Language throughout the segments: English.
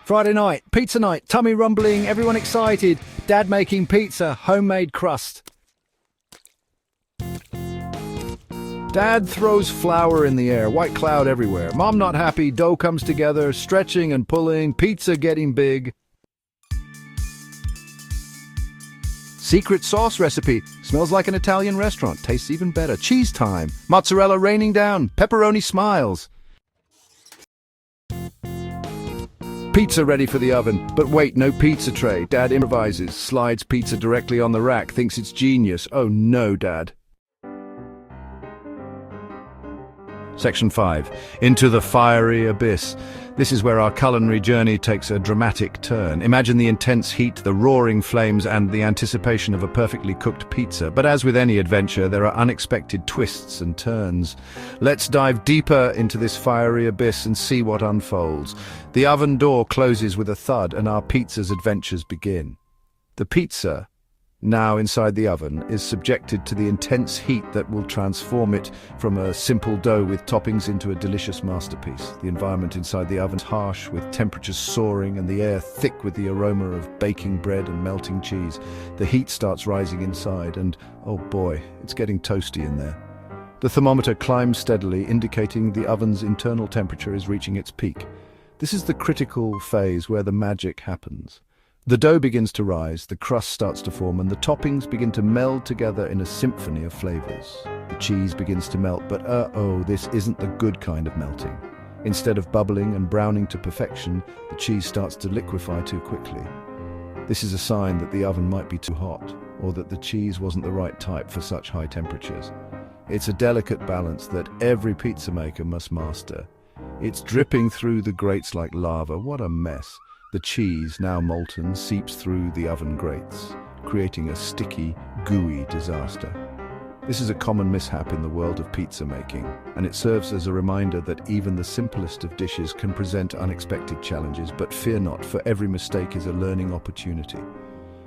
Friday night, pizza night, tummy rumbling, everyone excited. Dad making pizza, homemade crust. Dad throws flour in the air, white cloud everywhere. Mom not happy, dough comes together, stretching and pulling, pizza getting big. Secret sauce recipe. Smells like an Italian restaurant. Tastes even better. Cheese time. Mozzarella raining down. Pepperoni smiles. Pizza ready for the oven. But wait, no pizza tray. Dad improvises. Slides pizza directly on the rack. Thinks it's genius. Oh no, Dad. Section 5. Into the fiery abyss. This is where our culinary journey takes a dramatic turn. Imagine the intense heat, the roaring flames, and the anticipation of a perfectly cooked pizza. But as with any adventure, there are unexpected twists and turns. Let's dive deeper into this fiery abyss and see what unfolds. The oven door closes with a thud, and our pizza's adventures begin. The pizza, now inside the oven, is subjected to the intense heat that will transform it from a simple dough with toppings into a delicious masterpiece. The environment inside the oven is harsh, with temperatures soaring and the air thick with the aroma of baking bread and melting cheese. The heat starts rising inside and, oh boy, it's getting toasty in there. The thermometer climbs steadily, indicating the oven's internal temperature is reaching its peak. This is the critical phase where the magic happens. The dough begins to rise, the crust starts to form, and the toppings begin to meld together in a symphony of flavors. The cheese begins to melt, but this isn't the good kind of melting. Instead of bubbling and browning to perfection, the cheese starts to liquefy too quickly. This is a sign that the oven might be too hot, or that the cheese wasn't the right type for such high temperatures. It's a delicate balance that every pizza maker must master. It's dripping through the grates like lava. What a mess. The cheese, now molten, seeps through the oven grates, creating a sticky, gooey disaster. This is a common mishap in the world of pizza making, and it serves as a reminder that even the simplest of dishes can present unexpected challenges, but fear not, for every mistake is a learning opportunity.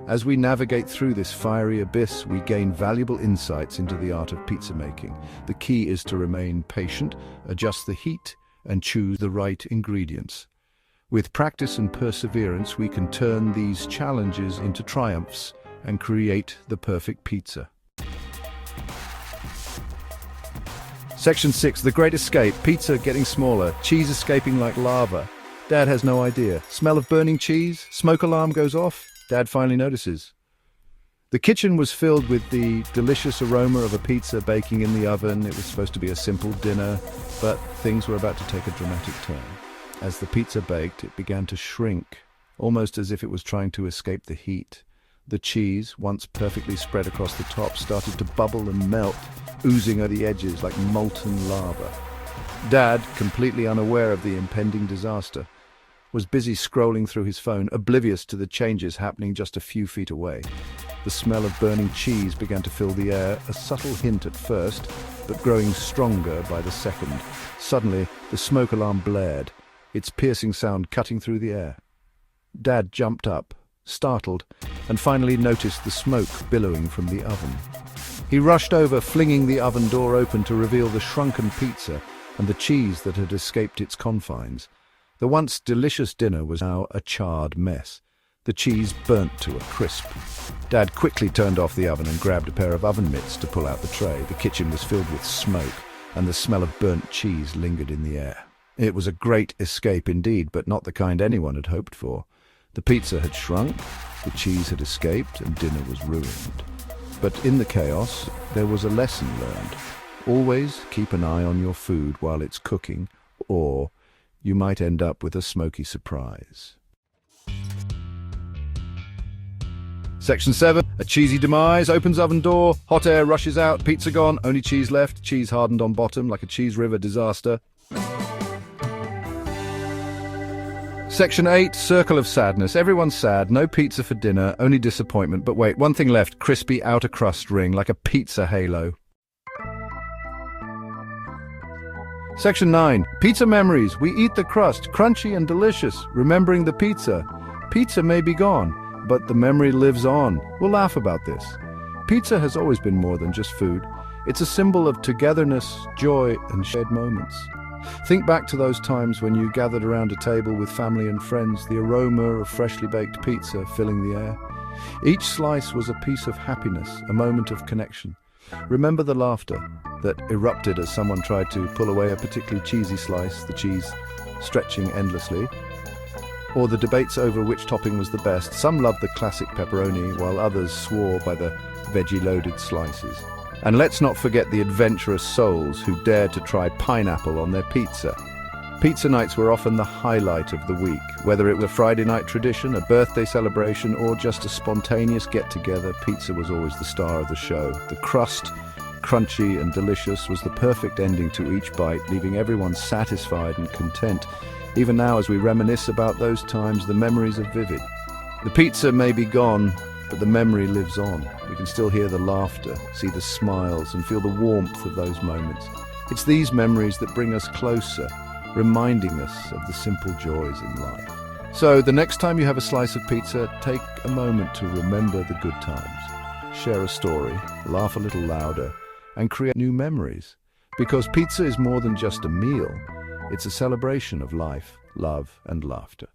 As we navigate through this fiery abyss, we gain valuable insights into the art of pizza making. The key is to remain patient, adjust the heat, and choose the right ingredients. With practice and perseverance, we can turn these challenges into triumphs and create the perfect pizza. Section 6. The Great Escape. Pizza getting smaller. Cheese escaping like lava. Dad has no idea. Smell of burning cheese. Smoke alarm goes off. Dad finally notices. The kitchen was filled with the delicious aroma of a pizza baking in the oven. It was supposed to be a simple dinner, but things were about to take a dramatic turn. As the pizza baked, it began to shrink, almost as if it was trying to escape the heat. The cheese, once perfectly spread across the top, started to bubble and melt, oozing over the edges like molten lava. Dad, completely unaware of the impending disaster, was busy scrolling through his phone, oblivious to the changes happening just a few feet away. The smell of burning cheese began to fill the air, a subtle hint at first, but growing stronger by the second. Suddenly, the smoke alarm blared, its piercing sound cutting through the air. Dad jumped up, startled, and finally noticed the smoke billowing from the oven. He rushed over, flinging the oven door open to reveal the shrunken pizza and the cheese that had escaped its confines. The once delicious dinner was now a charred mess. The cheese burnt to a crisp. Dad quickly turned off the oven and grabbed a pair of oven mitts to pull out the tray. The kitchen was filled with smoke, and the smell of burnt cheese lingered in the air. It was a great escape indeed, but not the kind anyone had hoped for. The pizza had shrunk, the cheese had escaped, and dinner was ruined. But in the chaos, there was a lesson learned. Always keep an eye on your food while it's cooking, or you might end up with a smoky surprise. Section 7. A cheesy demise. Opens oven door. Hot air rushes out. Pizza gone. Only cheese left. Cheese hardened on bottom like a cheese river disaster. Section 8. Circle of sadness. Everyone's sad. No pizza for dinner. Only disappointment. But wait, one thing left. Crispy outer crust ring like a pizza halo. Section 9. Pizza memories. We eat the crust. Crunchy and delicious. Remembering the pizza. Pizza may be gone, but the memory lives on. We'll laugh about this. Pizza has always been more than just food. It's a symbol of togetherness, joy, and shared moments. Think back to those times when you gathered around a table with family and friends, the aroma of freshly baked pizza filling the air. Each slice was a piece of happiness, a moment of connection. Remember the laughter that erupted as someone tried to pull away a particularly cheesy slice, the cheese stretching endlessly, or the debates over which topping was the best. Some loved the classic pepperoni, while others swore by the veggie-loaded slices. And let's not forget the adventurous souls who dared to try pineapple on their pizza. Pizza nights were often the highlight of the week, whether it was a Friday night tradition, a birthday celebration, or just a spontaneous get-together. Pizza was always the star of the show. The crust, crunchy and delicious, was the perfect ending to each bite, leaving everyone satisfied and content. Even now, as we reminisce about those times, the memories are vivid. The pizza may be gone, but the memory lives on. We can still hear the laughter, see the smiles, and feel the warmth of those moments. It's these memories that bring us closer, reminding us of the simple joys in life. So, the next time you have a slice of pizza, take a moment to remember the good times. Share a story, laugh a little louder, and create new memories. Because pizza is more than just a meal. It's a celebration of life, love, and laughter.